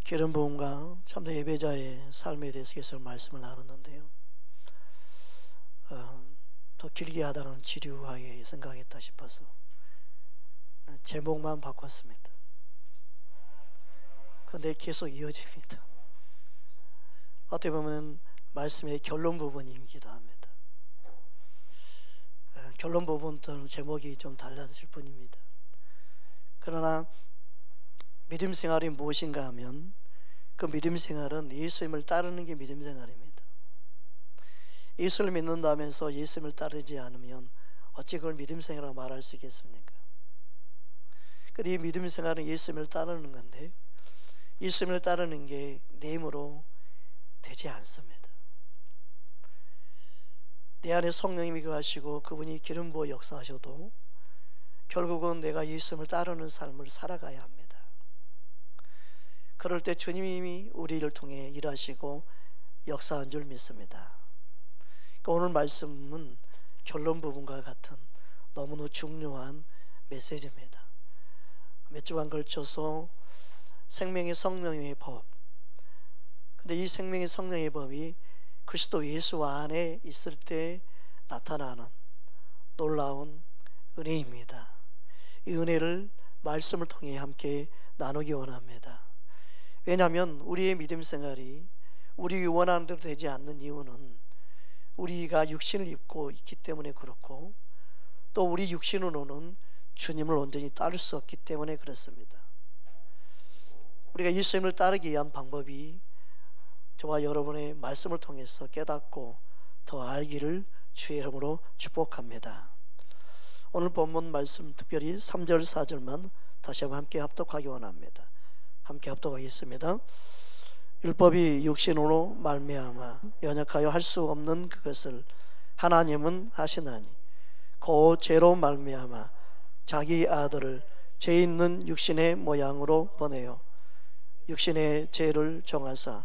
기름 부음과 참된 예배자의 삶에 대해서 계속 말씀을 나눴는데요. 더 길게 하다가는 지루하게 생각했다 싶어서 제목만 바꿨습니다. 그런데 계속 이어집니다. 어떻게 보면 말씀의 결론 부분이기도 합니다. 결론 부분부터는 제목이 좀 달라질 뿐입니다. 그러나 믿음 생활이 무엇인가 하면 그 믿음 생활은 예수님을 따르는 게 믿음 생활입니다. 예수를 믿는다면서 예수님을 따르지 않으면 어찌 그걸 믿음 생활이라고 말할 수 있겠습니까? 근데 이 믿음 생활은 예수님을 따르는 건데 예수님을 따르는 게 내 힘으로 되지 않습니다. 내 안에 성령님이 거하시고 그분이 기름 부어 역사하셔도 결국은 내가 예수님을 따르는 삶을 살아가야 합니다. 그럴 때 주님이 우리를 통해 일하시고 역사한 줄 믿습니다. 그러니까 오늘 말씀은 결론 부분과 같은 너무나 중요한 메시지입니다. 몇 주간 걸쳐서 생명의 성령의 법, 근데 이 생명의 성령의 법이 그리스도 예수 안에 있을 때 나타나는 놀라운 은혜입니다. 이 은혜를 말씀을 통해 함께 나누기 원합니다. 왜냐하면 우리의 믿음 생활이 우리 원하는 대로 되지 않는 이유는 우리가 육신을 입고 있기 때문에 그렇고 또 우리 육신으로는 주님을 온전히 따를 수 없기 때문에 그렇습니다. 우리가 예수님을 따르기 위한 방법이 저와 여러분의 말씀을 통해서 깨닫고 더 알기를 주의 이름으로 축복합니다. 오늘 본문 말씀 특별히 3절 4절만 다시 한번 함께 합독하기 원합니다. 함께 합독하겠습니다. 율법이 육신으로 말미암아 연약하여 할 수 없는 그것을 하나님은 하시나니 그 죄로 말미암아 자기 아들을 죄 있는 육신의 모양으로 보내어 육신의 죄를 정하사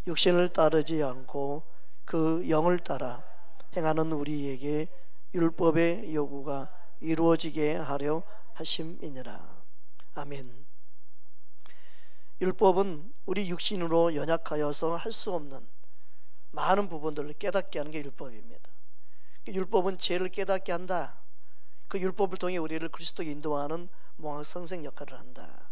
육신을 따르지 않고 그 영을 따라 행하는 우리에게 율법의 요구가 이루어지게 하려 하심이니라. 아멘. 율법은 우리 육신으로 연약하여서 할 수 없는 많은 부분들을 깨닫게 하는 게 율법입니다. 율법은 죄를 깨닫게 한다. 그 율법을 통해 우리를 그리스도에 인도하는 몽학성생 역할을 한다.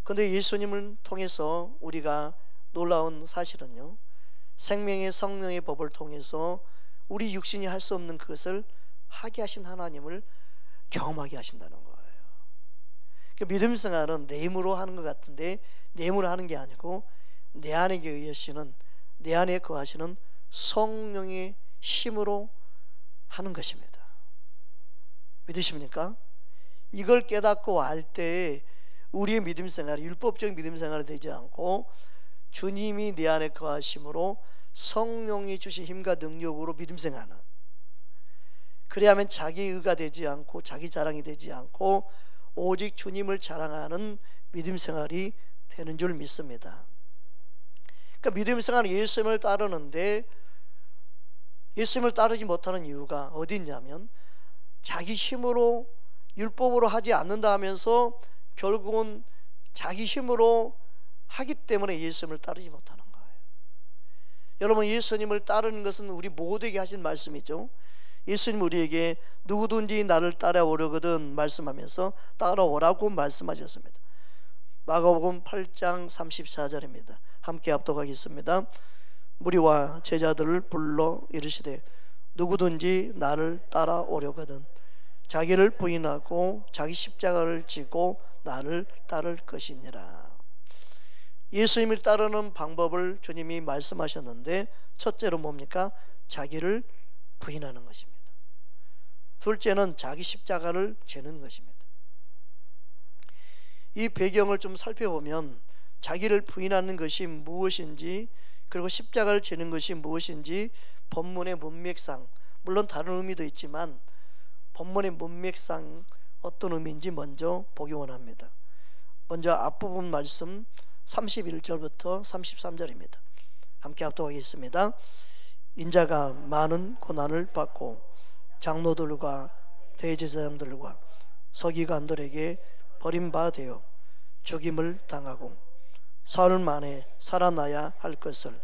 그런데 예수님을 통해서 우리가 놀라운 사실은요, 생명의 성령의 법을 통해서 우리 육신이 할 수 없는 그것을 하게 하신 하나님을 경험하게 하신다는 거예요. 믿음 생활은 내 힘으로 하는 것 같은데 내 힘으로 하는 게 아니고 내 안에 계시는, 내 안에 거하시는 성령의 힘으로 하는 것입니다. 믿으십니까? 이걸 깨닫고 알 때 우리의 믿음 생활이 율법적 믿음 생활이 되지 않고 주님이 내 안에 거하심으로 성령이 주신 힘과 능력으로 믿음 생활하는, 그래야만 자기 의가 되지 않고 자기 자랑이 되지 않고 오직 주님을 자랑하는 믿음 생활이 되는 줄 믿습니다. 그러니까 믿음 생활은 예수님을 따르는데 예수님을 따르지 못하는 이유가 어디 있냐면 자기 힘으로 율법으로 하지 않는다 하면서 결국은 자기 힘으로 하기 때문에 예수님을 따르지 못하는 거예요. 여러분, 예수님을 따르는 것은 우리 모두에게 하신 말씀이죠. 예수님 우리에게 누구든지 나를 따라오려거든 말씀하면서 따라오라고 말씀하셨습니다. 마가복음 8장 34절입니다. 함께 합독하겠습니다. 무리와 제자들을 불러 이르시되 누구든지 나를 따라오려거든 자기를 부인하고 자기 십자가를 지고 나를 따를 것이니라. 예수님을 따르는 방법을 주님이 말씀하셨는데 첫째로 뭡니까? 자기를 부인하는 것입니다. 둘째는 자기 십자가를 지는 것입니다. 이 배경을 좀 살펴보면 자기를 부인하는 것이 무엇인지 그리고 십자가를 지는 것이 무엇인지 본문의 문맥상, 물론 다른 의미도 있지만 본문의 문맥상 어떤 의미인지 먼저 보기 원합니다. 먼저 앞부분 말씀 31절부터 33절입니다. 함께 합독하겠습니다. 인자가 많은 고난을 받고 장로들과 대제사장들과 서기관들에게 버림받아 되어 죽임을 당하고 사흘 만에 살아나야 할 것을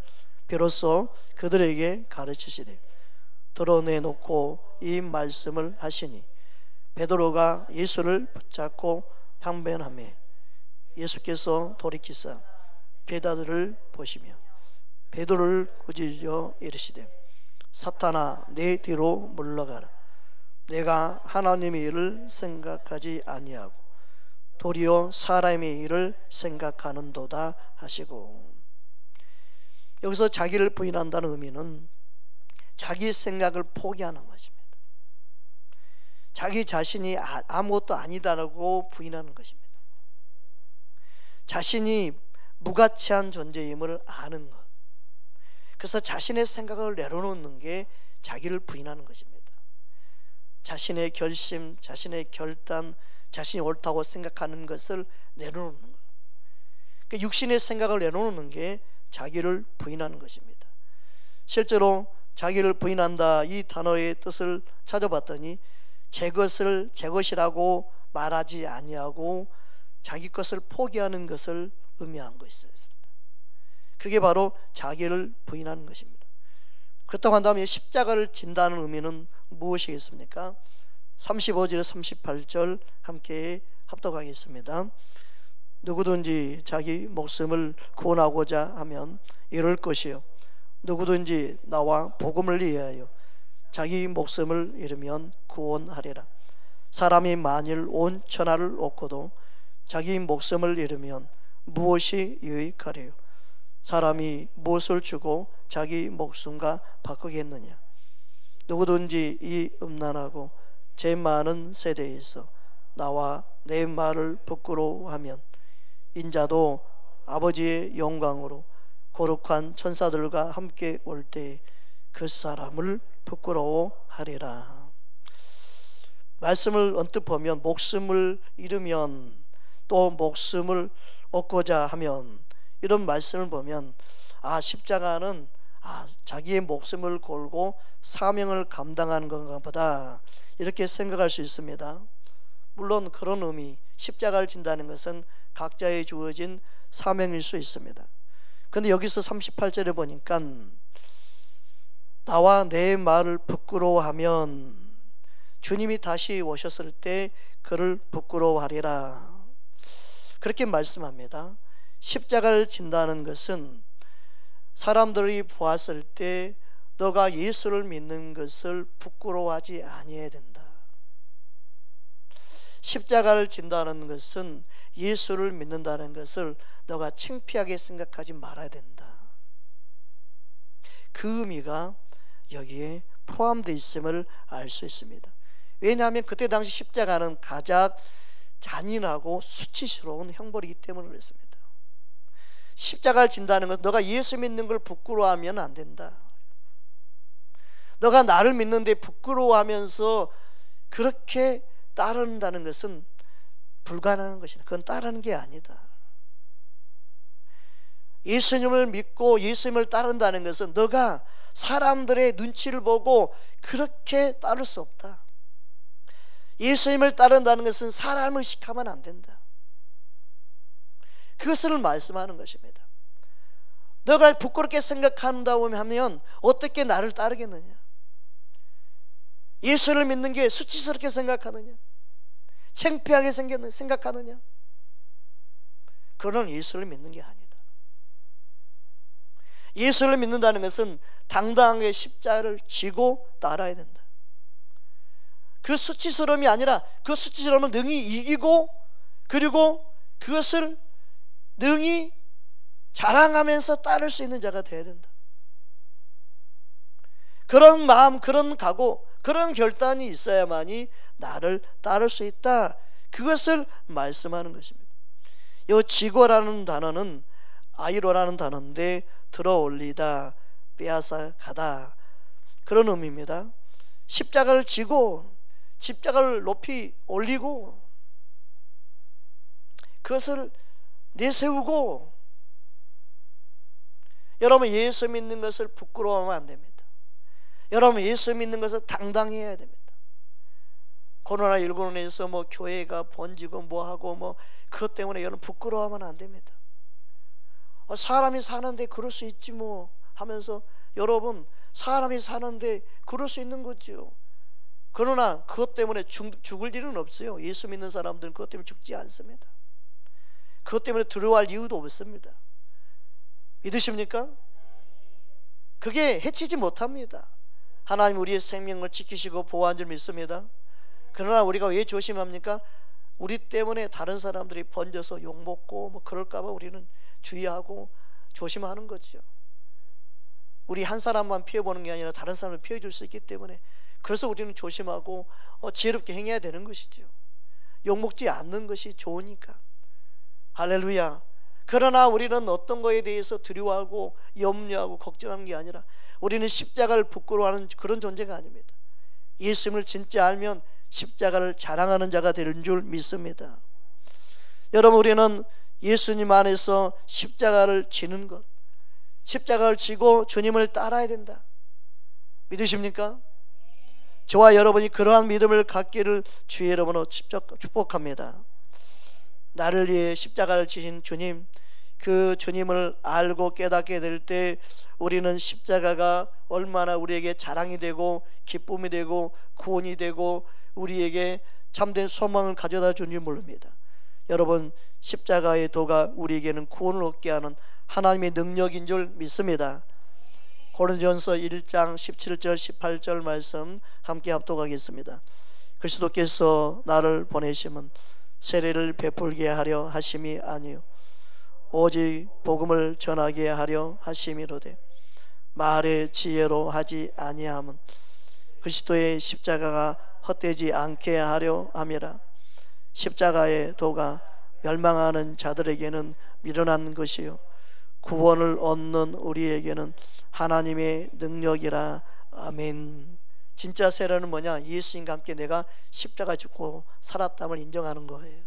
비로소 그들에게 가르치시되 드러내놓고 이 말씀을 하시니 베드로가 예수를 붙잡고 항변하며 예수께서 돌이키사 베드로를 보시며 베드로를 꾸짖어 이르시되 사탄아 내 뒤로 물러가라. 내가 하나님의 일을 생각하지 아니하고 도리어 사람의 일을 생각하는도다 하시고, 여기서 자기를 부인한다는 의미는 자기 생각을 포기하는 것입니다. 자기 자신이 아무것도 아니다라고 부인하는 것입니다. 자신이 무가치한 존재임을 아는 것. 그래서 자신의 생각을 내려놓는 게 자기를 부인하는 것입니다. 자신의 결심, 자신의 결단, 자신이 옳다고 생각하는 것을 내려놓는 것. 그러니까 육신의 생각을 내려놓는 게 자기를 부인하는 것입니다. 실제로 자기를 부인한다 이 단어의 뜻을 찾아봤더니 제 것을 제 것이라고 말하지 아니하고 자기 것을 포기하는 것을 의미한 것이었습니다. 그게 바로 자기를 부인하는 것입니다. 그렇다고 한다면 십자가를 진다는 의미는 무엇이겠습니까? 35절 38절 함께 합독하겠습니다. 누구든지 자기 목숨을 구원하고자 하면 이룰 것이요 누구든지 나와 복음을 위하여 자기 목숨을 잃으면 구원하리라. 사람이 만일 온 천하를 얻고도 자기 목숨을 잃으면 무엇이 유익하리요? 사람이 무엇을 주고 자기 목숨과 바꾸겠느냐? 누구든지 이 음란하고 제 많은 세대에서 나와 내 말을 부끄러워하면 인자도 아버지의 영광으로 거룩한 천사들과 함께 올 때 그 사람을 부끄러워하리라. 말씀을 언뜻 보면 목숨을 잃으면 또 목숨을 얻고자 하면, 이런 말씀을 보면 십자가는 자기의 목숨을 걸고 사명을 감당하는 건가 보다 이렇게 생각할 수 있습니다. 물론 그런 의미, 십자가를 진다는 것은 각자에 주어진 사명일 수 있습니다. 그런데 여기서 38절에 보니까 나와 내 말을 부끄러워하면 주님이 다시 오셨을 때 그를 부끄러워하리라 그렇게 말씀합니다. 십자가를 진다는 것은 사람들이 보았을 때 너가 예수를 믿는 것을 부끄러워하지 아니해야 된다. 십자가를 진다는 것은 예수를 믿는다는 것을 너가 창피하게 생각하지 말아야 된다. 그 의미가 여기에 포함되어 있음을 알 수 있습니다. 왜냐하면 그때 당시 십자가는 가장 잔인하고 수치스러운 형벌이기 때문에 그렇습니다. 십자가를 진다는 것은 너가 예수 믿는 걸 부끄러워하면 안 된다. 너가 나를 믿는데 부끄러워하면서 그렇게 따른다는 것은 불가능한 것이다. 그건 따르는 게 아니다. 예수님을 믿고 예수님을 따른다는 것은 너가 사람들의 눈치를 보고 그렇게 따를 수 없다. 예수님을 따른다는 것은 사람을 의식하면 안 된다. 그것을 말씀하는 것입니다. 너가 부끄럽게 생각한다고 하면 어떻게 나를 따르겠느냐? 예수를 믿는 게 수치스럽게 생각하느냐? 창피하게 생각하느냐? 그런 예수를 믿는 게 아니다. 예수를 믿는다는 것은 당당하게 십자가를 지고 따라야 된다. 그 수치스러움이 아니라 그 수치스러움을 능히 이기고 그리고 그것을 능히 자랑하면서 따를 수 있는 자가 되어야 된다. 그런 마음, 그런 각오, 그런 결단이 있어야만이 나를 따를 수 있다. 그것을 말씀하는 것입니다. 이 지고라는 단어는 아이로라는 단어인데 들어올리다, 빼앗아 가다 그런 의미입니다. 십자가를 지고 십자가를 높이 올리고 그것을 내세우고, 여러분 예수 믿는 것을 부끄러워하면 안 됩니다. 여러분 예수 믿는 것을 당당히 해야 됩니다. 코로나19로 인해서 뭐 교회가 번지고 뭐하고 뭐 그것 때문에 여러분 부끄러워하면 안 됩니다. 사람이 사는데 그럴 수 있지 뭐 하면서, 여러분 사람이 사는데 그럴 수 있는 거죠. 그러나 그것 때문에 죽을 일은 없어요. 예수 믿는 사람들은 그것 때문에 죽지 않습니다. 그것 때문에 두려워할 이유도 없습니다. 믿으십니까? 그게 해치지 못합니다. 하나님 우리의 생명을 지키시고 보호한 줄 믿습니다. 그러나 우리가 왜 조심합니까? 우리 때문에 다른 사람들이 번져서 욕먹고 뭐 그럴까봐 우리는 주의하고 조심하는 거죠. 우리 한 사람만 피해보는 게 아니라 다른 사람을 피해줄 수 있기 때문에, 그래서 우리는 조심하고 지혜롭게 행해야 되는 것이죠. 욕먹지 않는 것이 좋으니까. 할렐루야. 그러나 우리는 어떤 거에 대해서 두려워하고 염려하고 걱정하는 게 아니라, 우리는 십자가를 부끄러워하는 그런 존재가 아닙니다. 예수님을 진짜 알면 십자가를 자랑하는 자가 되는 줄 믿습니다. 여러분, 우리는 예수님 안에서 십자가를 지는 것, 십자가를 지고 주님을 따라야 된다. 믿으십니까? 저와 여러분이 그러한 믿음을 갖기를 주의 이름으로 축복합니다. 나를 위해 십자가를 지신 주님, 그 주님을 알고 깨닫게 될 때 우리는 십자가가 얼마나 우리에게 자랑이 되고 기쁨이 되고 구원이 되고 우리에게 참된 소망을 가져다 주는지 모릅니다. 여러분, 십자가의 도가 우리에게는 구원을 얻게 하는 하나님의 능력인 줄 믿습니다. 고린도전서 1장 17절 18절 말씀 함께 합독하겠습니다. 그리스도께서 나를 보내심은 세례를 베풀게 하려 하심이 아니요 오직 복음을 전하게 하려 하심이로되, 말의 지혜로 하지 아니함은 그리스도의 십자가가 헛되지 않게 하려 함이라. 십자가의 도가 멸망하는 자들에게는 미련한 것이요 구원을 얻는 우리에게는 하나님의 능력이라. 아멘. 진짜 세례는 뭐냐? 예수님과 함께 내가 십자가 죽고 살았담을 인정하는 거예요.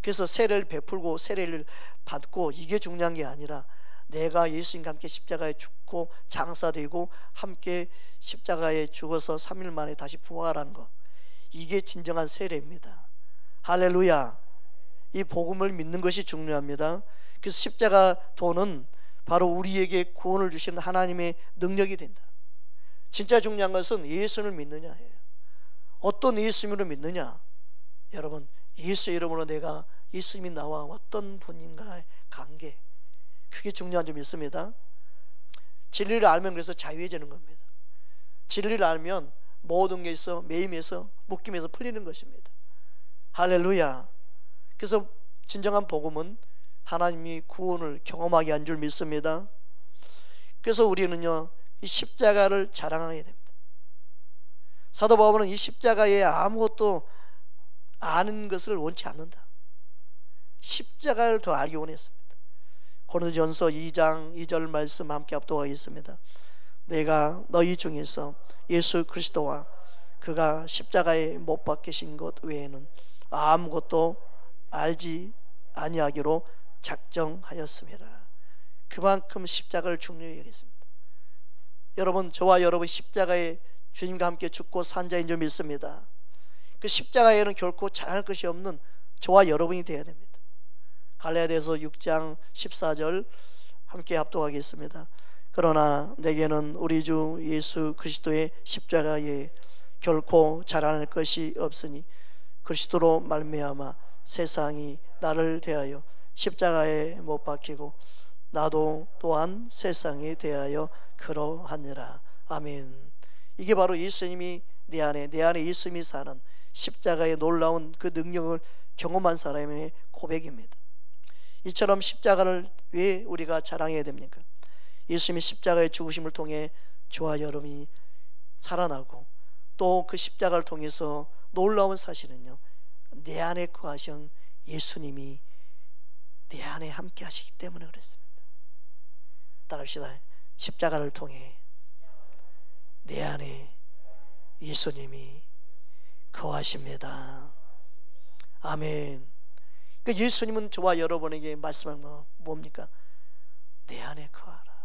그래서 세례를 베풀고 세례를 받고 이게 중요한 게 아니라, 내가 예수님과 함께 십자가에 죽고 장사되고 함께 십자가에 죽어서 3일 만에 다시 부활하는 것, 이게 진정한 세례입니다. 할렐루야. 이 복음을 믿는 것이 중요합니다. 그래서 십자가 도는 바로 우리에게 구원을 주시는 하나님의 능력이 된다. 진짜 중요한 것은 예수를 믿느냐예요. 어떤 예수님으로 믿느냐? 여러분, 예수 이름으로 내가 예수님이 나와 어떤 분인가의 관계, 그게 중요한 줄 믿습니다. 진리를 알면 그래서 자유해지는 겁니다. 진리를 알면 모든 게 있어 매임에서 묶임에서 풀리는 것입니다. 할렐루야. 그래서 진정한 복음은 하나님이 구원을 경험하게 한 줄 믿습니다. 그래서 우리는요, 이 십자가를 자랑하게 됩니다. 사도 바울은 이 십자가에 아무것도 아는 것을 원치 않는다. 십자가를 더 알기 원했습니다. 고린도전서 2장 2절 말씀 함께 합독하겠습니다. 내가 너희 중에서 예수 그리스도와 그가 십자가에 못 박히신 것 외에는 아무것도 알지 아니하기로 작정하였습니다. 그만큼 십자가를 중요히 여겼습니다. 여러분, 저와 여러분 십자가에 주님과 함께 죽고 산 자인 줄 믿습니다. 그 십자가에는 결코 잘할 것이 없는 저와 여러분이 되어야 됩니다. 갈라디아서 6장 14절 함께 합독하겠습니다. 그러나 내게는 우리 주 예수 그리스도의 십자가에 결코 자랑할 것이 없으니 그리스도로 말미암아 세상이 나를 대하여 십자가에 못 박히고 나도 또한 세상에 대하여 그러하니라. 아멘. 이게 바로 예수님이 내 안에 예수님이 사는 십자가의 놀라운 그 능력을 경험한 사람의 고백입니다. 이처럼 십자가를 왜 우리가 자랑해야 됩니까? 예수님이 십자가의 죽으심을 통해 저와 여러분이 살아나고, 또 그 십자가를 통해서 놀라운 사실은요, 내 안에 거하신 예수님이 내 안에 함께 하시기 때문에 그렇습니다. 따라합시다. 십자가를 통해 내 안에 예수님이 거하십니다. 아멘. 그 예수님은 저와 여러분에게 말씀한 거 뭡니까? 내 안에 거하라.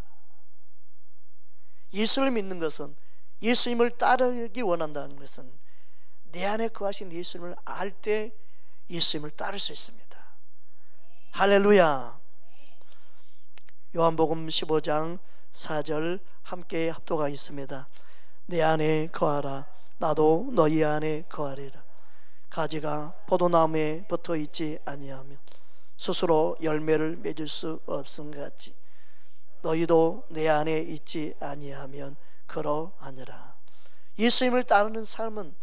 예수를 믿는 것은, 예수님을 따르기 원한다는 것은 내 안에 거하신 예수님을 알 때 예수님을 따를 수 있습니다. 할렐루야. 요한복음 15장 4절 함께 합독하겠습니다. 내 안에 거하라. 나도 너희 안에 거하리라. 가지가 포도나무에 붙어 있지 아니하면 스스로 열매를 맺을 수 없음 같이 너희도 내 안에 있지 아니하면 그러하니라. 예수님을 따르는 삶은,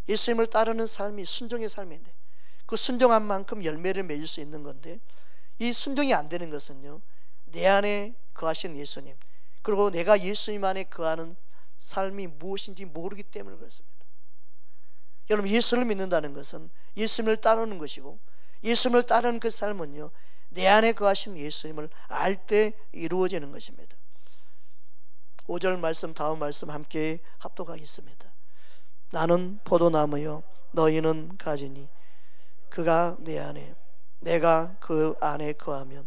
예수님을 따르는 삶이 순종의 삶인데 그 순종한 만큼 열매를 맺을 수 있는 건데, 이 순종이 안 되는 것은요, 내 안에 거하신 예수님, 그리고 내가 예수님 안에 거하는 삶이 무엇인지 모르기 때문에 그렇습니다. 여러분, 예수를 믿는다는 것은 예수님을 따르는 것이고, 예수님을 따르는 그 삶은요, 내 안에 거하신 예수님을 알 때 이루어지는 것입니다. 5절 말씀, 다음 말씀 함께 합독하겠습니다. 나는 포도나무요 너희는 가지니 그가 내 안에 내가 그 안에 거하면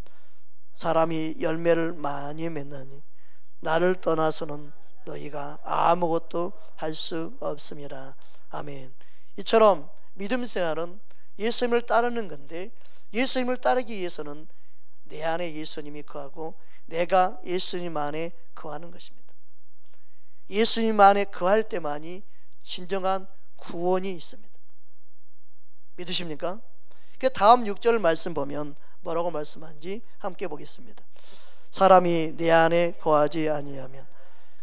사람이 열매를 많이 맺나니 나를 떠나서는 너희가 아무것도 할 수 없음이라. 아멘. 이처럼 믿음 생활은 예수님을 따르는 건데, 예수님을 따르기 위해서는 내 안에 예수님이 거하고 내가 예수님 안에 거하는 것입니다. 예수님 안에 거할 때만이 진정한 구원이 있습니다. 믿으십니까? 그 다음 6절 말씀 보면 뭐라고 말씀하는지 함께 보겠습니다. 사람이 내 안에 거하지 아니하면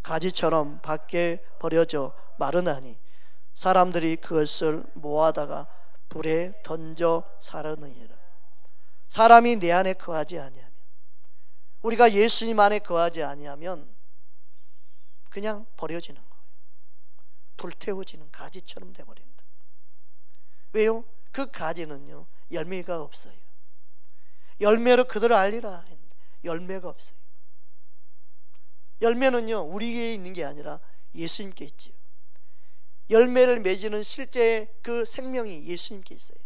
가지처럼 밖에 버려져 마르나니 사람들이 그것을 모아다가 불에 던져 사르느니라. 사람이 내 안에 거하지 아니하면, 우리가 예수님 안에 거하지 아니하면 그냥 버려지는 거예요. 불태워지는 가지처럼 돼버린다. 왜요? 그 가지는요 열매가 없어요. 열매로 그들을 알리라 했는데 열매가 없어요. 열매는요 우리에게 있는 게 아니라 예수님께 있지요. 열매를 맺는 실제 그 생명이 예수님께 있어요.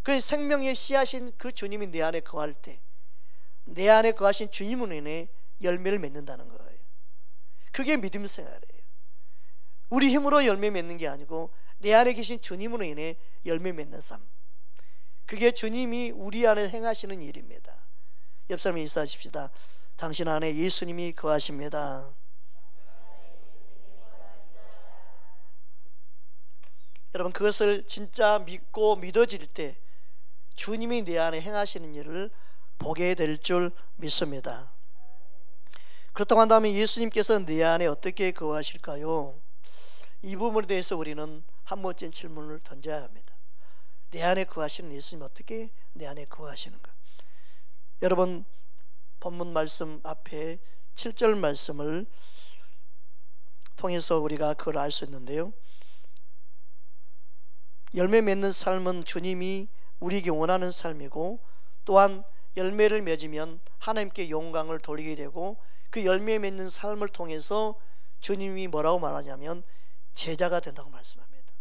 그 생명의 씨앗인 그 주님이 내 안에 거할 때 내 안에 거하신 주님으로 인해 열매를 맺는다는 거예요. 그게 믿음 생활이에요. 우리 힘으로 열매 맺는 게 아니고 내 안에 계신 주님으로 인해 열매 맺는 삶, 그게 주님이 우리 안에 행하시는 일입니다. 옆 사람이 인사하십시다. 당신 안에 예수님이 거하십니다. 여러분, 그것을 진짜 믿고 믿어질 때 주님이 내 안에 행하시는 일을 보게 될 줄 믿습니다. 그렇다고 한다면 예수님께서 내 안에 어떻게 거하실까요? 이 부분에 대해서 우리는 한 번쯤 질문을 던져야 합니다. 내 안에 거하시는 예수님 어떻게 내 안에 거하시는가? 여러분, 본문 말씀 앞에 7절 말씀을 통해서 우리가 그걸 알 수 있는데요, 열매 맺는 삶은 주님이 우리에게 원하는 삶이고, 또한 열매를 맺으면 하나님께 영광을 돌리게 되고, 그 열매 맺는 삶을 통해서 주님이 뭐라고 말하냐면 제자가 된다고 말씀합니다.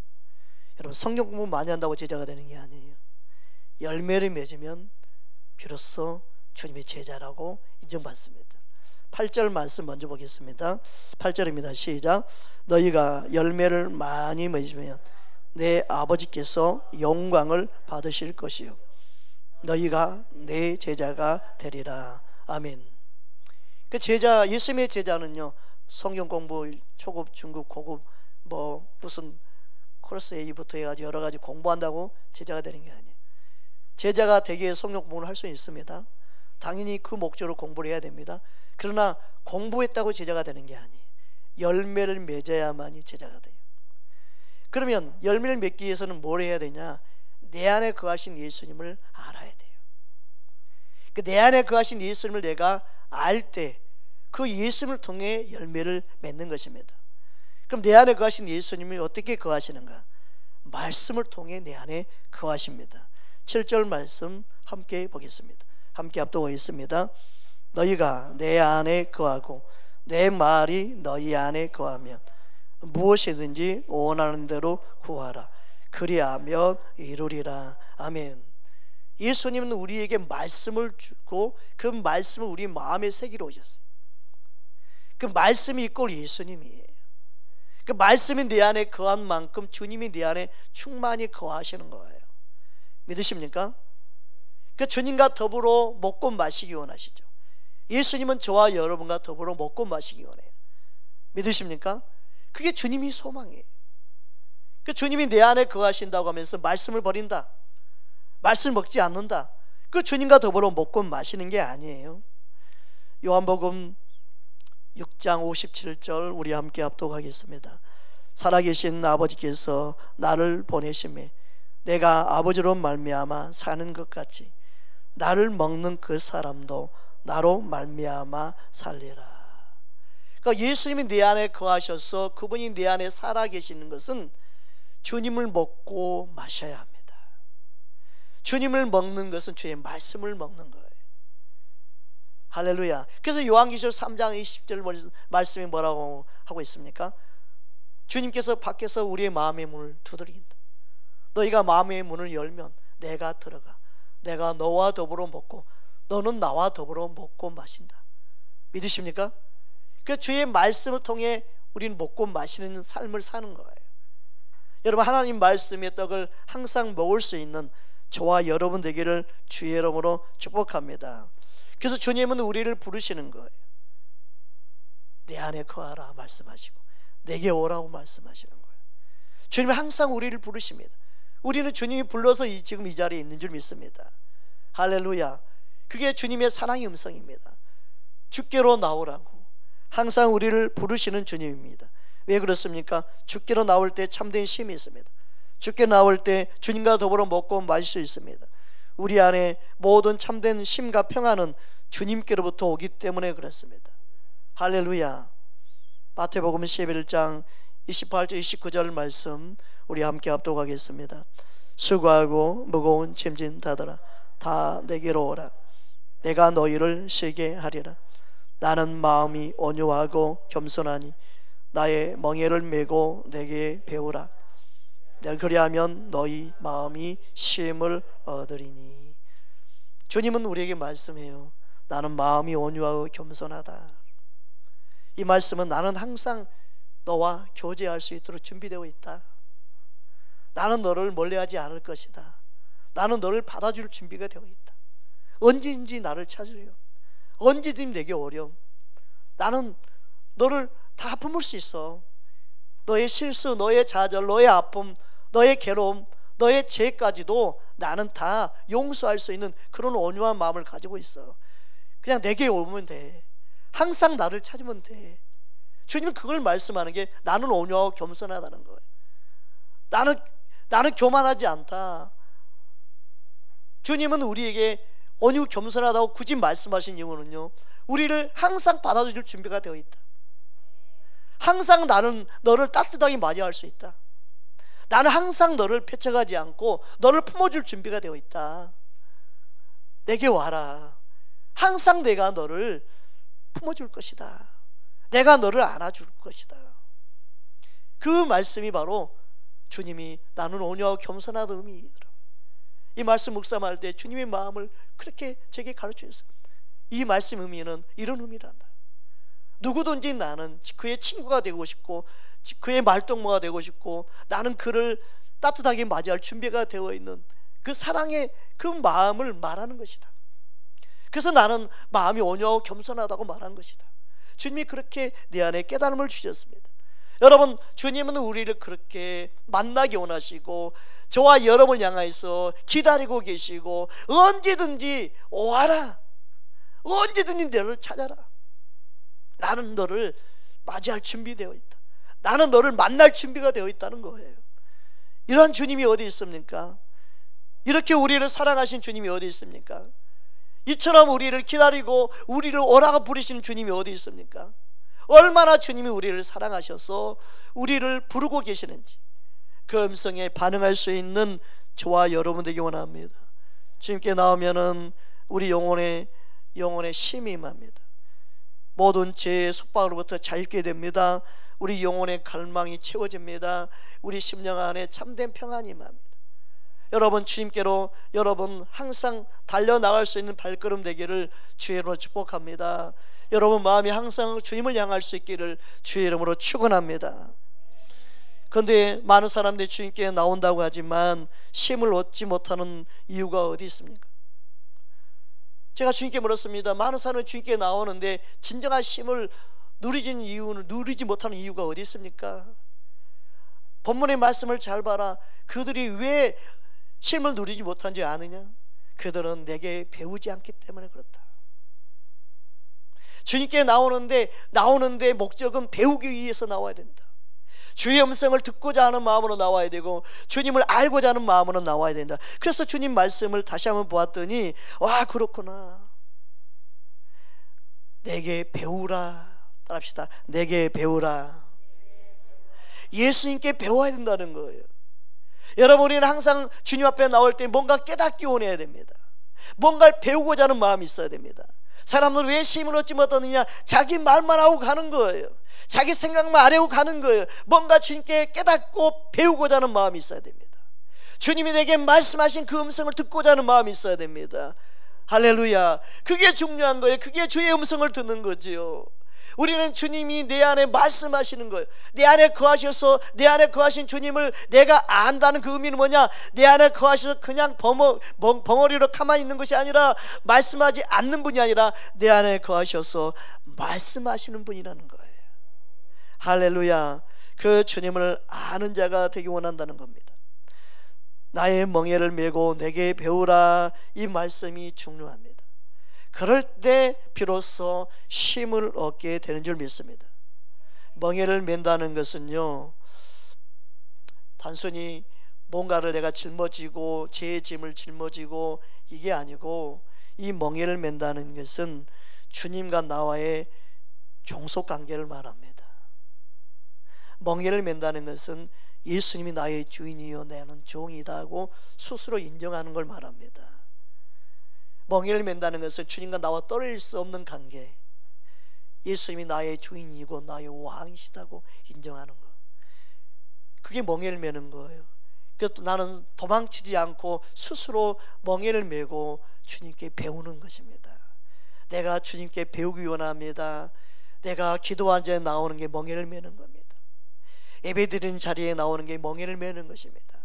여러분, 성경 공부 많이 한다고 제자가 되는 게 아니에요. 열매를 맺으면 비로소 주님의 제자라고 인정받습니다. 8절 말씀 먼저 보겠습니다. 8절입니다. 시작. 너희가 열매를 많이 맺으면 내 아버지께서 영광을 받으실 것이요 너희가 내 제자가 되리라. 아멘. 그 제자, 예수님의 제자는요 성경 공부 초급, 중급, 고급 무슨 코러스 A부터 해가지고 여러 가지 공부한다고 제자가 되는 게 아니에요. 제자가 되기 위해 성경 공부를 할 수 있습니다. 당연히 그 목적으로 공부를 해야 됩니다. 그러나 공부했다고 제자가 되는 게 아니에요. 열매를 맺어야만이 제자가 돼요. 그러면 열매를 맺기 위해서는 뭘 해야 되냐? 내 안에 거하신 예수님을 알아야 돼요. 그 내 안에 거하신 예수님을 내가 알 때 그 예수님을 통해 열매를 맺는 것입니다. 그럼 내 안에 거하신 예수님이 어떻게 거하시는가? 말씀을 통해 내 안에 거하십니다. 7절 말씀 함께 보겠습니다. 함께 합독하겠습니다. 너희가 내 안에 거하고 내 말이 너희 안에 거하면 무엇이든지 원하는 대로 구하라. 그리하면 이루리라. 아멘. 예수님은 우리에게 말씀을 주고 그 말씀을 우리 마음에 새기러 오셨어요. 그 말씀이 이꼴 예수님이에요. 그 말씀이 내 안에 거한 만큼 주님이 내 안에 충만히 거하시는 거예요. 믿으십니까? 그 주님과 더불어 먹고 마시기 원하시죠. 예수님은 저와 여러분과 더불어 먹고 마시기 원해요. 믿으십니까? 그게 주님이 소망이에요. 그 주님이 내 안에 거하신다고 하면서 말씀을 버린다, 말씀을 먹지 않는다, 그 주님과 더불어 먹고 마시는 게 아니에요. 요한복음 6장 57절 우리 함께 합독하겠습니다. 살아계신 아버지께서 나를 보내심에 내가 아버지로 말미암아 사는 것 같이 나를 먹는 그 사람도 나로 말미암아 살리라. 그러니까 예수님이 내 안에 거하셔서 그분이 내 안에 살아계시는 것은 주님을 먹고 마셔야 합니다. 주님을 먹는 것은 주의 말씀을 먹는 거예요. 할렐루야. 그래서 요한계시록 3장 20절 말씀이 뭐라고 하고 있습니까? 주님께서 밖에서 우리의 마음의 문을 두드린다. 너희가 마음의 문을 열면 내가 들어가 내가 너와 더불어 먹고 너는 나와 더불어 먹고 마신다. 믿으십니까? 그 주의 말씀을 통해 우리는 먹고 마시는 삶을 사는 거예요. 여러분, 하나님 말씀의 떡을 항상 먹을 수 있는 저와 여러분 되기를 주의 이름으로 축복합니다. 그래서 주님은 우리를 부르시는 거예요. 내 안에 거하라 말씀하시고 내게 오라고 말씀하시는 거예요. 주님은 항상 우리를 부르십니다. 우리는 주님이 불러서 지금 이 자리에 있는 줄 믿습니다. 할렐루야. 그게 주님의 사랑의 음성입니다. 주께로 나오라고 항상 우리를 부르시는 주님입니다. 왜 그렇습니까? 주께로 나올 때 참된 쉼이 있습니다. 주께 나올 때 주님과 더불어 먹고 마실 수 있습니다. 우리 안에 모든 참된 쉼과 평안은 주님께로부터 오기 때문에 그렇습니다. 할렐루야. 마태복음 11장 28절 29절 말씀 우리 함께 합독하겠습니다. 수고하고 무거운 짐진 자들아 다 내게로 오라. 내가 너희를 쉬게 하리라. 나는 마음이 온유하고 겸손하니 나의 멍에를 메고 내게 배우라. 늘 그리하면 너희 마음이 쉼을 얻으리니. 주님은 우리에게 말씀해요. 나는 마음이 온유하고 겸손하다. 이 말씀은 나는 항상 너와 교제할 수 있도록 준비되어 있다. 나는 너를 멀리하지 않을 것이다. 나는 너를 받아줄 준비가 되어 있다. 언제든지 나를 찾으렴. 언제든지 내게 오렴. 나는 너를 다 품을 수 있어. 너의 실수, 너의 좌절, 너의 아픔, 너의 괴로움, 너의 죄까지도 나는 다 용서할 수 있는 그런 온유한 마음을 가지고 있어. 그냥 내게 오면 돼. 항상 나를 찾으면 돼. 주님은 그걸 말씀하는 게 나는 온유하고 겸손하다는 거예요. 나는 교만하지 않다. 주님은 우리에게 온유 겸손하다고 굳이 말씀하신 이유는요, 우리를 항상 받아줄 준비가 되어 있다. 항상 나는 너를 따뜻하게 맞이할 수 있다. 나는 항상 너를 폐척하지 않고 너를 품어줄 준비가 되어 있다. 내게 와라. 항상 내가 너를 품어줄 것이다. 내가 너를 안아줄 것이다. 그 말씀이 바로 주님이 나는 온유하고 겸손하다 의미이더라고요. 이 말씀 묵상할 때 주님의 마음을 그렇게 제게 가르쳐주셨어요. 이 말씀 의미는 이런 의미란다. 누구든지 나는 그의 친구가 되고 싶고 그의 말동무가 되고 싶고 나는 그를 따뜻하게 맞이할 준비가 되어 있는 그 사랑의 그 마음을 말하는 것이다. 그래서 나는 마음이 온유하고 겸손하다고 말하는 것이다. 주님이 그렇게 내 안에 깨달음을 주셨습니다. 여러분, 주님은 우리를 그렇게 만나기 원하시고 저와 여러분을 향해서 기다리고 계시고 언제든지 오아라. 언제든지 너를 찾아라. 나는 너를 맞이할 준비되어 있다. 나는 너를 만날 준비가 되어 있다는 거예요. 이러한 주님이 어디 있습니까? 이렇게 우리를 사랑하신 주님이 어디 있습니까? 이처럼 우리를 기다리고 우리를 오라고 부르시는 주님이 어디 있습니까? 얼마나 주님이 우리를 사랑하셔서 우리를 부르고 계시는지 그 음성에 반응할 수 있는 저와 여러분 되기 원합니다. 주님께 나오면은 우리 영혼의 쉼이 임합니다. 모든 죄의 속박으로부터 자유케 됩니다. 우리 영혼의 갈망이 채워집니다. 우리 심령 안에 참된 평안이 임합니다. 여러분, 주님께로 여러분 항상 달려나갈 수 있는 발걸음 되기를 주의 이름으로 축복합니다. 여러분 마음이 항상 주님을 향할 수 있기를 주의 이름으로 축원합니다. 그런데 많은 사람들이 주님께 나온다고 하지만 쉼을 얻지 못하는 이유가 어디 있습니까? 제가 주님께 물었습니다. 많은 사람이 주님께 나오는데 진정한 쉼을 누리지 못하는 이유가 어디 있습니까? 본문의 말씀을 잘 봐라. 그들이 왜 쉼을 누리지 못한지 아느냐? 그들은 내게 배우지 않기 때문에 그렇다. 주님께 나오는데 목적은 배우기 위해서 나와야 된다. 주의 음성을 듣고자 하는 마음으로 나와야 되고 주님을 알고자 하는 마음으로 나와야 된다. 그래서 주님 말씀을 다시 한번 보았더니 와, 그렇구나. 내게 배우라. 따라합시다. 내게 배우라. 예수님께 배워야 된다는 거예요. 여러분, 우리는 항상 주님 앞에 나올 때 뭔가 깨닫기 원해야 됩니다. 뭔가를 배우고자 하는 마음이 있어야 됩니다. 사람들은 왜 쉼을 얻지 못하느냐? 자기 말만 하고 가는 거예요. 자기 생각만 안 하고 가는 거예요. 뭔가 주님께 깨닫고 배우고자 하는 마음이 있어야 됩니다. 주님이 내게 말씀하신 그 음성을 듣고자 하는 마음이 있어야 됩니다. 할렐루야. 그게 중요한 거예요. 그게 주의 음성을 듣는 거지요. 우리는 주님이 내 안에 말씀하시는 거예요. 내 안에 거하셔서 내 안에 거하신 주님을 내가 안다는 그 의미는 뭐냐? 내 안에 거하셔서 그냥 벙어리로 가만히 있는 것이 아니라, 말씀하지 않는 분이 아니라 내 안에 거하셔서 말씀하시는 분이라는 거예요. 할렐루야. 그 주님을 아는 자가 되기 원한다는 겁니다. 나의 멍에를 메고 내게 배우라, 이 말씀이 중요합니다. 그럴 때 비로소 쉼을 얻게 되는 줄 믿습니다. 멍에를 맨다는 것은요, 단순히 뭔가를 내가 짊어지고 제 짐을 짊어지고 이게 아니고, 이 멍에를 맨다는 것은 주님과 나와의 종속관계를 말합니다. 멍에를 맨다는 것은 예수님이 나의 주인이요 나는 종이다 하고 스스로 인정하는 걸 말합니다. 멍에를 맨다는 것은 주님과 나와 떨어질 수 없는 관계, 예수님이 나의 주인이고 나의 왕이시다고 인정하는 것, 그게 멍에를 매는 거예요. 그래서 나는 도망치지 않고 스스로 멍에를 메고 주님께 배우는 것입니다. 내가 주님께 배우기 원합니다. 내가 기도한 자에 나오는 게 멍에를 메는 겁니다. 예배드리는 자리에 나오는 게 멍에를 메는 것입니다.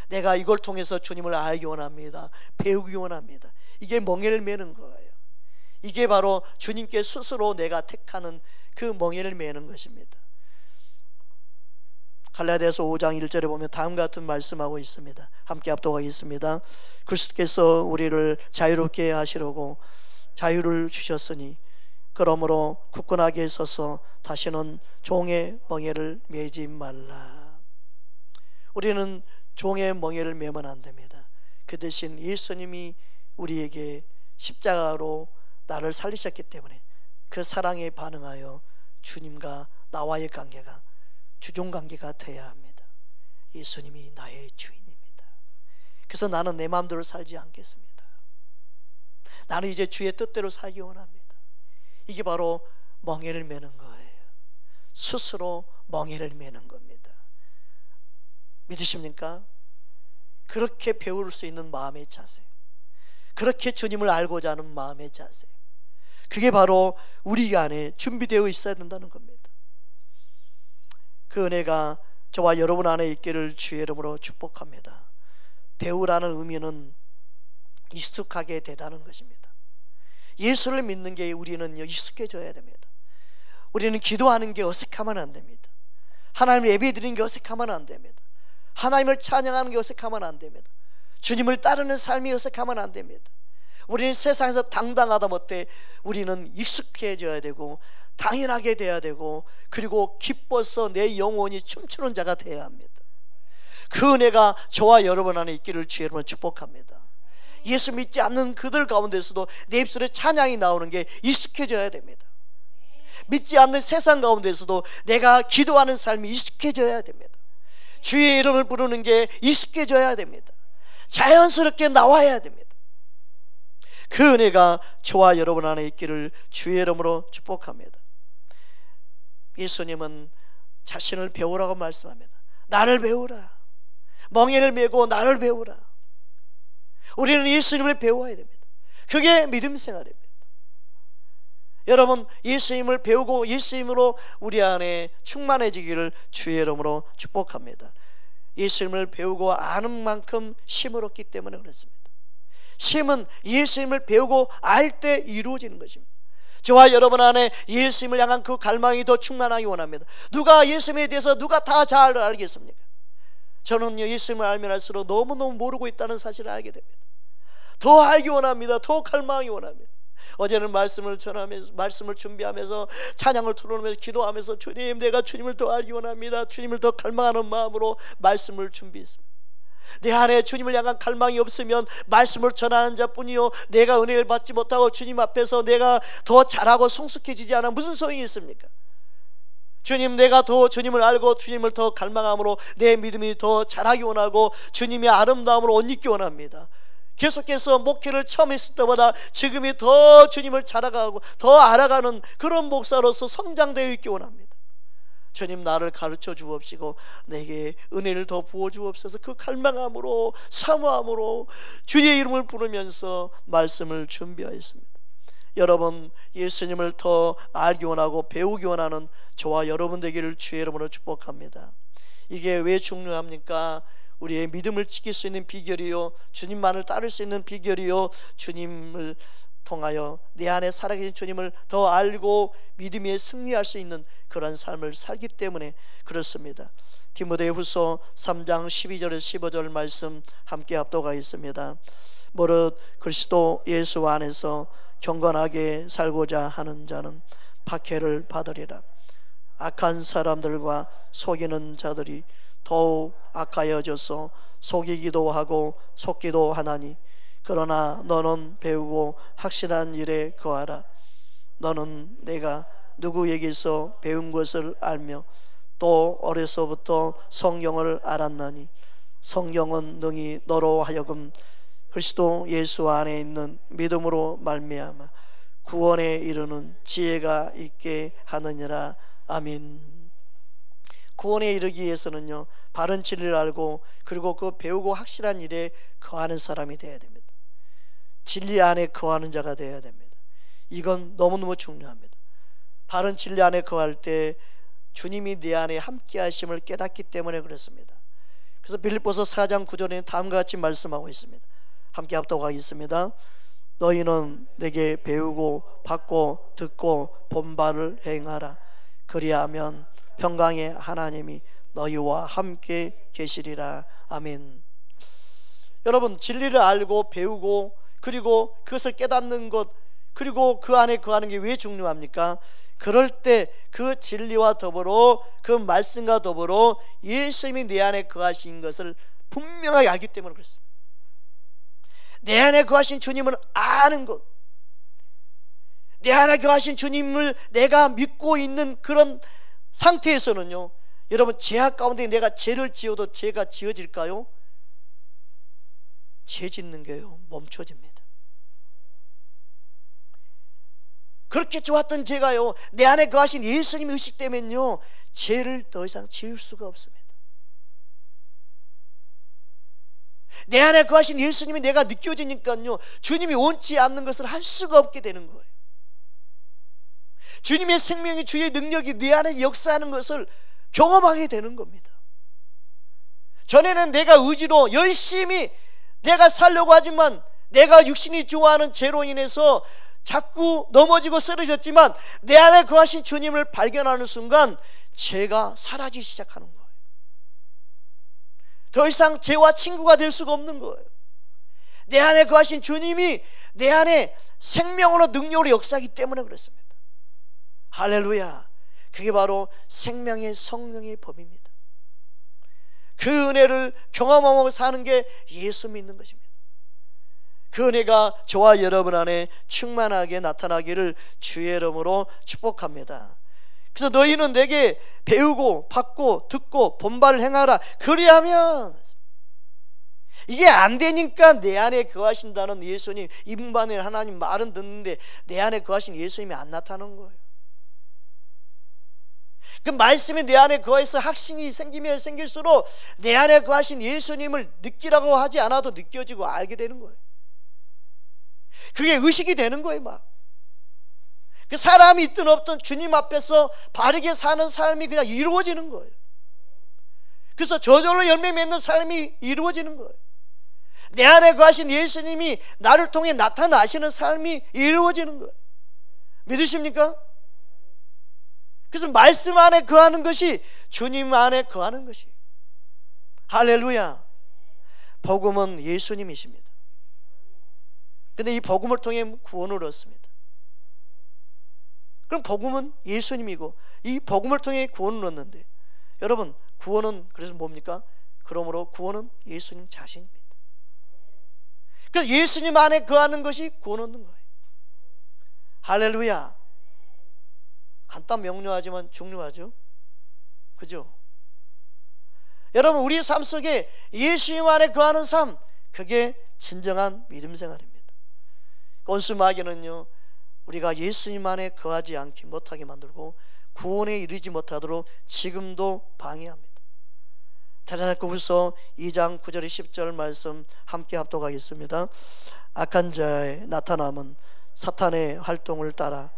내가 이걸 통해서 주님을 알기 원합니다. 배우기 원합니다. 이게 멍에를 메는 거예요. 이게 바로 주님께 스스로 내가 택하는 그 멍에를 메는 것입니다. 갈라디아서 5장 1절에 보면 다음 같은 말씀하고 있습니다. 함께 합독하겠습니다. 그리스도께서 우리를 자유롭게 하시려고 자유를 주셨으니 그러므로 굳건하게 서서 다시는 종의 멍에를 메지 말라. 우리는 종의 멍에를 메면 안 됩니다. 그 대신 예수님이 우리에게 십자가로 나를 살리셨기 때문에 그 사랑에 반응하여 주님과 나와의 관계가 주종관계가 되어야 합니다. 예수님이 나의 주인입니다. 그래서 나는 내 마음대로 살지 않겠습니다. 나는 이제 주의 뜻대로 살기 원합니다. 이게 바로 멍에를 메는 거예요. 스스로 멍에를 메는 겁니다. 믿으십니까? 그렇게 배울 수 있는 마음의 자세, 그렇게 주님을 알고자 하는 마음의 자세, 그게 바로 우리 안에 준비되어 있어야 된다는 겁니다. 그 은혜가 저와 여러분 안에 있기를 주의 이름으로 축복합니다. 배우라는 의미는 익숙하게 되다는 것입니다. 예수를 믿는 게 우리는 익숙해져야 됩니다. 우리는 기도하는 게 어색하면 안 됩니다. 하나님을 예배드리는 게 어색하면 안 됩니다. 하나님을 찬양하는 게 어색하면 안 됩니다. 주님을 따르는 삶이 어색하면 안 됩니다. 우리는 세상에서 당당하다 못해 우리는 익숙해져야 되고 당연하게 돼야 되고, 그리고 기뻐서 내 영혼이 춤추는 자가 되어야 합니다. 그 은혜가 저와 여러분 안에 있기를 주의 이름으로 축복합니다. 예수 믿지 않는 그들 가운데서도 내 입술에 찬양이 나오는 게 익숙해져야 됩니다. 믿지 않는 세상 가운데서도 내가 기도하는 삶이 익숙해져야 됩니다. 주의 이름을 부르는 게 익숙해져야 됩니다. 자연스럽게 나와야 됩니다. 그 은혜가 저와 여러분 안에 있기를 주의 이름으로 축복합니다. 예수님은 자신을 배우라고 말씀합니다. 나를 배우라. 멍에를 메고 나를 배우라. 우리는 예수님을 배워야 됩니다. 그게 믿음 생활입니다. 여러분, 예수님을 배우고 예수님으로 우리 안에 충만해지기를 주의 이름으로 축복합니다. 예수님을 배우고 아는 만큼 힘을 얻기 때문에 그렇습니다. 힘은 예수님을 배우고 알 때 이루어지는 것입니다. 저와 여러분 안에 예수님을 향한 그 갈망이 더 충만하기 원합니다. 누가 예수님에 대해서 누가 다 잘 알겠습니까? 저는 예수님을 알면 알수록 너무너무 모르고 있다는 사실을 알게 됩니다. 더 알기 원합니다. 더 갈망하기 원합니다. 어제는 말씀을 전하면서, 말씀을 준비하면서, 찬양을 틀어놓으면서, 기도하면서, 주님, 내가 주님을 더 알기 원합니다. 주님을 더 갈망하는 마음으로 말씀을 준비했습니다. 내 안에 주님을 향한 갈망이 없으면 말씀을 전하는 자뿐이요, 내가 은혜를 받지 못하고 주님 앞에서 내가 더 잘하고 성숙해지지 않아 무슨 소용이 있습니까? 주님, 내가 더 주님을 알고 주님을 더 갈망함으로 내 믿음이 더 자라기 원하고 주님의 아름다움으로 옷 입기 원합니다. 계속해서 목회를 처음 했을 때보다 지금이 더 주님을 자라가고 더 알아가는 그런 목사로서 성장되어 있기 원합니다. 주님, 나를 가르쳐 주옵시고 내게 은혜를 더 부어 주옵소서. 그 갈망함으로, 사모함으로 주의 이름을 부르면서 말씀을 준비하였습니다. 여러분, 예수님을 더 알기 원하고 배우기 원하는 저와 여러분 되기를 주의 이름으로 축복합니다. 이게 왜 중요합니까? 우리의 믿음을 지킬 수 있는 비결이요, 주님만을 따를 수 있는 비결이요, 주님을 통하여 내 안에 살아계신 주님을 더 알고 믿음에 승리할 수 있는 그런 삶을 살기 때문에 그렇습니다. 디모데후서 3장 12절에서 15절 말씀 함께 합독하겠습니다. 무릇 그리스도 예수 안에서 경건하게 살고자 하는 자는 박해를 받으리라. 악한 사람들과 속이는 자들이 더욱 악하여져서 속이기도 하고 속기도 하나니, 그러나 너는 배우고 확실한 일에 거하라. 너는 내가 누구에게서 배운 것을 알며 또 어려서부터 성경을 알았나니, 성경은 능히 너로 하여금 그리스도 예수 안에 있는 믿음으로 말미암아 구원에 이르는 지혜가 있게 하느니라. 아멘. 구원에 이르기 위해서는요, 바른 진리를 알고 그리고 그 배우고 확실한 일에 거하는 사람이 되어야 됩니다. 진리 안에 거하는 자가 되어야 됩니다. 이건 너무너무 중요합니다. 바른 진리 안에 거할 때 주님이 내 안에 함께 하심을 깨닫기 때문에 그렇습니다. 그래서 빌립보서 4장 9절에 다음과 같이 말씀하고 있습니다. 함께 합독하겠습니다. 너희는 내게 배우고 받고 듣고 본 바를 행하라. 그리하면 평강의 하나님이 너희와 함께 계시리라. 아멘. 여러분, 진리를 알고 배우고 그리고 그것을 깨닫는 것, 그리고 그 안에 거하는 게 왜 중요합니까? 그럴 때 그 진리와 더불어 그 말씀과 더불어 예수님이 내 안에 거하신 것을 분명하게 알기 때문에 그렇습니다. 내 안에 거하신 주님을 아는 것, 내 안에 거하신 주님을 내가 믿고 있는 그런 상태에서는요, 여러분, 죄악 가운데 내가 죄를 지어도 죄가 지어질까요? 죄 짓는 게요 멈춰집니다. 그렇게 좋았던 죄가요, 내 안에 거하신 예수님의 의식되면요 죄를 더 이상 지을 수가 없습니다. 내 안에 거하신 예수님이 내가 느껴지니까요, 주님이 원치 않는 것을 할 수가 없게 되는 거예요. 주님의 생명이, 주의 능력이 내 안에 역사하는 것을 경험하게 되는 겁니다. 전에는 내가 의지로 열심히 내가 살려고 하지만 내가 육신이 좋아하는 죄로 인해서 자꾸 넘어지고 쓰러졌지만, 내 안에 거하신 주님을 발견하는 순간 죄가 사라지기 시작하는 거예요. 더 이상 죄와 친구가 될 수가 없는 거예요. 내 안에 거하신 주님이 내 안에 생명으로 능력으로 역사하기 때문에 그렇습니다. 할렐루야. 그게 바로 생명의 성령의 법입니다. 그 은혜를 경험하고 사는 게 예수 믿는 것입니다. 그 은혜가 저와 여러분 안에 충만하게 나타나기를 주의 이름으로 축복합니다. 그래서 너희는 내게 배우고 받고 듣고 본 바를 행하라. 그리하면, 이게 안 되니까 내 안에 거하신다는 예수님, 임반의 하나님 말은 듣는데 내 안에 거하신 예수님이 안 나타나는 거예요. 그 말씀이 내 안에 거해서 확신이 생기면 생길수록 내 안에 거하신 예수님을 느끼라고 하지 않아도 느껴지고 알게 되는 거예요. 그게 의식이 되는 거예요. 막 그 사람이 있든 없든 주님 앞에서 바르게 사는 삶이 그냥 이루어지는 거예요. 그래서 저절로 열매 맺는 삶이 이루어지는 거예요. 내 안에 거하신 예수님이 나를 통해 나타나시는 삶이 이루어지는 거예요. 믿으십니까? 그래서 말씀 안에 거하는 것이 주님 안에 거하는 것이. 할렐루야. 복음은 예수님이십니다. 근데 이 복음을 통해 구원을 얻습니다. 그럼 복음은 예수님이고 이 복음을 통해 구원을 얻는데, 여러분 구원은 그래서 뭡니까? 그러므로 구원은 예수님 자신입니다. 그래서 예수님 안에 거하는 것이 구원 얻는 거예요. 할렐루야. 간단 명료하지만 중요하죠. 그죠? 여러분 우리 삶 속에 예수님 안에 거하는 삶, 그게 진정한 믿음 생활입니다. 온수마귀는요, 우리가 예수님 안에 거하지 않게 못하게 만들고 구원에 이르지 못하도록 지금도 방해합니다. 데살로니가후서 2장 9절 10절 말씀 함께 합독하겠습니다. 악한 자의 나타남은 사탄의 활동을 따라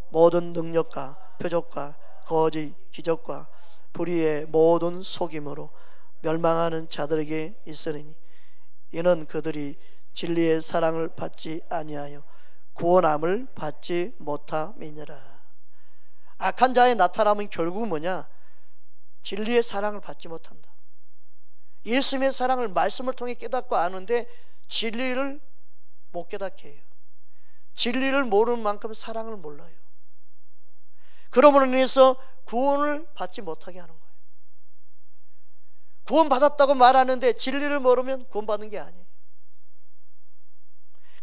모든 능력과 표적과 거짓 기적과 불의의 모든 속임으로 멸망하는 자들에게 있으리니 이는 그들이 진리의 사랑을 받지 아니하여 구원함을 받지 못함이니라. 악한 자의 나타남은 결국 뭐냐? 진리의 사랑을 받지 못한다. 예수님의 사랑을 말씀을 통해 깨닫고 아는데 진리를 못 깨닫게 해요. 진리를 모르는 만큼 사랑을 몰라요. 그러므로 인해서 구원을 받지 못하게 하는 거예요. 구원 받았다고 말하는데 진리를 모르면 구원 받은 게 아니에요.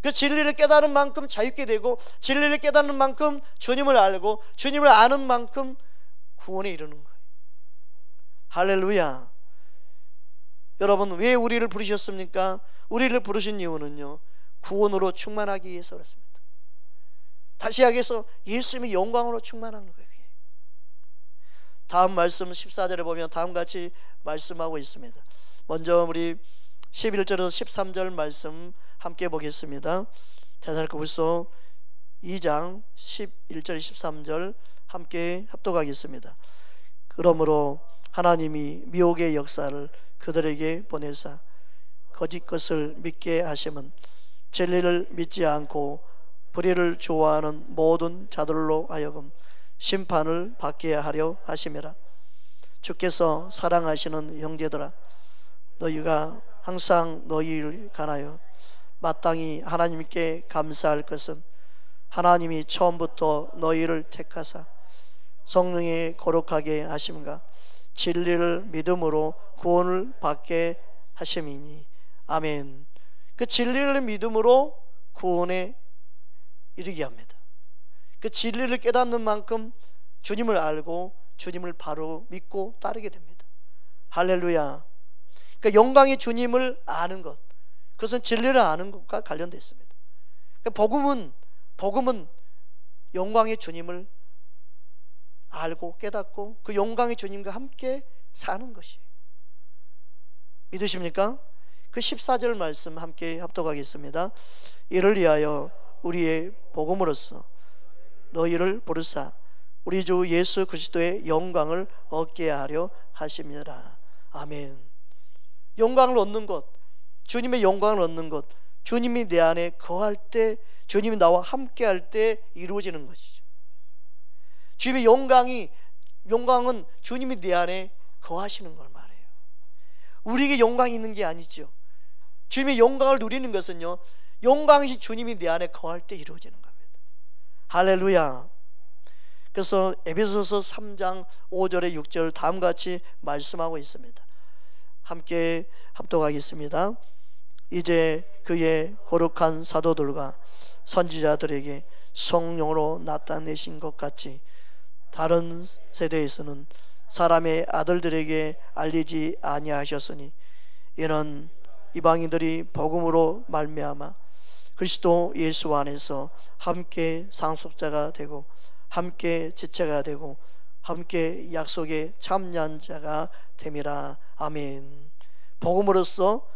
그 진리를 깨달은 만큼 자유케 되고, 진리를 깨닫는 만큼 주님을 알고, 주님을 아는 만큼 구원에 이르는 거예요. 할렐루야. 여러분 왜 우리를 부르셨습니까? 우리를 부르신 이유는요, 구원으로 충만하기 위해서 그렇습니다. 다시 이야기해서 예수님의 영광으로 충만한 거예요. 다음 말씀 14절에 보면 다음같이 말씀하고 있습니다. 먼저 우리 11절에서 13절 말씀 함께 보겠습니다. 데살로니가후서 2장 11절 13절 함께 합독하겠습니다. 그러므로 하나님이 미혹의 역사를 그들에게 보내사 거짓 것을 믿게 하심은 진리를 믿지 않고 불의를 좋아하는 모든 자들로 하여금 심판을 받게 하려 하심이라. 주께서 사랑하시는 형제들아, 너희가 항상 너희를 간하여 마땅히 하나님께 감사할 것은 하나님이 처음부터 너희를 택하사 성령에 거룩하게 하심과 진리를 믿음으로 구원을 받게 하심이니. 아멘. 그 진리를 믿음으로 구원에 이르게 합니다. 그 진리를 깨닫는 만큼 주님을 알고 주님을 바로 믿고 따르게 됩니다. 할렐루야. 그러니까 영광의 주님을 아는 것, 그것은 진리를 아는 것과 관련되어 있습니다. 그러니까 복음은 영광의 주님을 알고 깨닫고 그 영광의 주님과 함께 사는 것이에요. 믿으십니까? 그 14절 말씀 함께 합독하겠습니다. 이를 위하여 우리의 복음으로써 너희를 부르사 우리 주 예수 그리스도의 영광을 얻게 하려 하심이라. 아멘. 영광을 얻는 것, 주님의 영광을 얻는 것, 주님이 내 안에 거할 때, 주님이 나와 함께 할 때 이루어지는 것이죠. 주님의 영광은 주님이 내 안에 거하시는 걸 말해요. 우리에게 영광이 있는 게 아니죠. 주님의 영광을 누리는 것은요, 영광이 주님이 내 안에 거할 때 이루어지는 겁니다. 할렐루야. 그래서 에베소서 3장 5절에 6절 다음같이 말씀하고 있습니다. 함께 합독하겠습니다. 이제 그의 거룩한 사도들과 선지자들에게 성령으로 나타내신 것 같이 다른 세대에서는 사람의 아들들에게 알리지 아니하셨으니 이는 이방인들이 복음으로 말미암아 그리스도 예수 안에서 함께 상속자가 되고 함께 지체가 되고 함께 약속의 참여한 자가 됨이라. 아멘. 복음으로써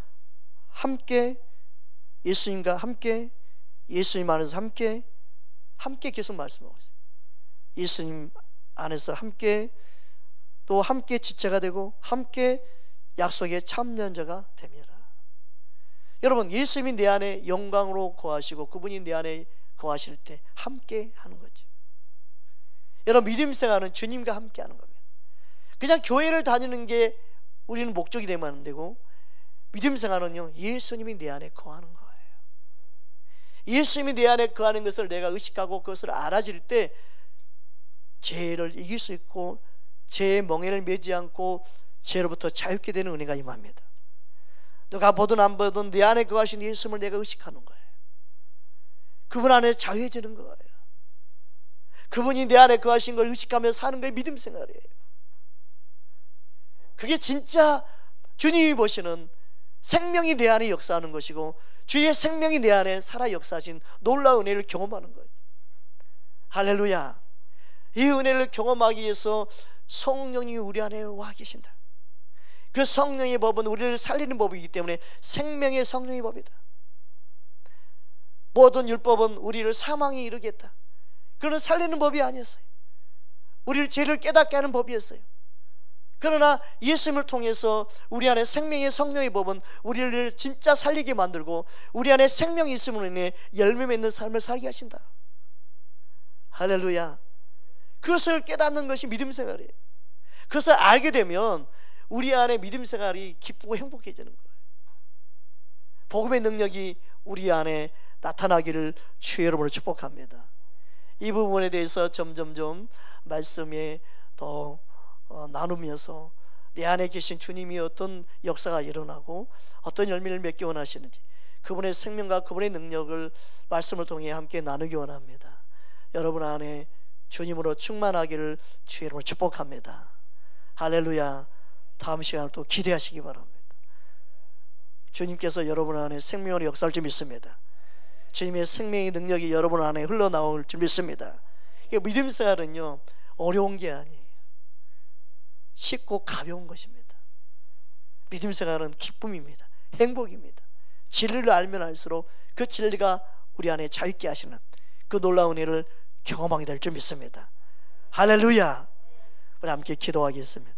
함께 예수님과 함께 예수님 안에서 함께 계속 말씀하고 있어요. 예수님 안에서 함께 또 함께 지체가 되고 함께 약속의 참여자가 됩니다. 여러분, 예수님이 내 안에 영광으로 거하시고 그분이 내 안에 거하실 때 함께 하는 거죠. 여러분, 믿음 생활은 주님과 함께 하는 겁니다. 그냥 교회를 다니는 게 우리는 목적이 되면 안 되고, 믿음 생활은요, 예수님이 내 안에 거하는 거예요. 예수님이 내 안에 거하는 것을 내가 의식하고 그것을 알아질 때 죄를 이길 수 있고 죄의 멍에를 매지 않고 죄로부터 자유케 되는 은혜가 임합니다. 누가 보든 안 보든 내 안에 거하신 예수님을 내가 의식하는 거예요. 그분 안에 자유해지는 거예요. 그분이 내 안에 거하신 걸 의식하며 사는 게 믿음 생활이에요. 그게 진짜 주님이 보시는 생명이 내 안에 역사하는 것이고, 주의 생명이 내 안에 살아 역사하신 놀라운 은혜를 경험하는 거예요. 할렐루야. 이 은혜를 경험하기 위해서 성령이 우리 안에 와 계신다. 그 성령의 법은 우리를 살리는 법이기 때문에 생명의 성령의 법이다. 모든 율법은 우리를 사망에 이르겠다. 그는 살리는 법이 아니었어요. 우리를 죄를 깨닫게 하는 법이었어요. 그러나 예수님을 통해서 우리 안에 생명의 성령의 법은 우리를 진짜 살리게 만들고 우리 안에 생명이 있음으로 인해 열매 맺는 삶을 살게 하신다. 할렐루야. 그것을 깨닫는 것이 믿음 생활이에요. 그것을 알게 되면 우리 안에 믿음 생활이 기쁘고 행복해지는 거예요. 복음의 능력이 우리 안에 나타나기를 주의 이름으로 축복합니다. 이 부분에 대해서 점점점 말씀에 더 나누면서 내 안에 계신 주님이 어떤 역사가 일어나고 어떤 열매를 맺기 원하시는지, 그분의 생명과 그분의 능력을 말씀을 통해 함께 나누기 원합니다. 여러분 안에 주님으로 충만하기를 주의 이름으로 축복합니다. 할렐루야. 다음 시간을 또 기대하시기 바랍니다. 주님께서 여러분 안에 생명으로 역사할 줄 믿습니다. 주님의 생명의 능력이 여러분 안에 흘러나올 줄 믿습니다. 믿음 생활은요, 어려운 게 아니에요. 쉽고 가벼운 것입니다. 믿음 생활은 기쁨입니다. 행복입니다. 진리를 알면 알수록 그 진리가 우리 안에 자유있게 하시는 그 놀라운 은혜를 경험하게 될 줄 믿습니다. 할렐루야. 우리 함께 기도하겠습니다.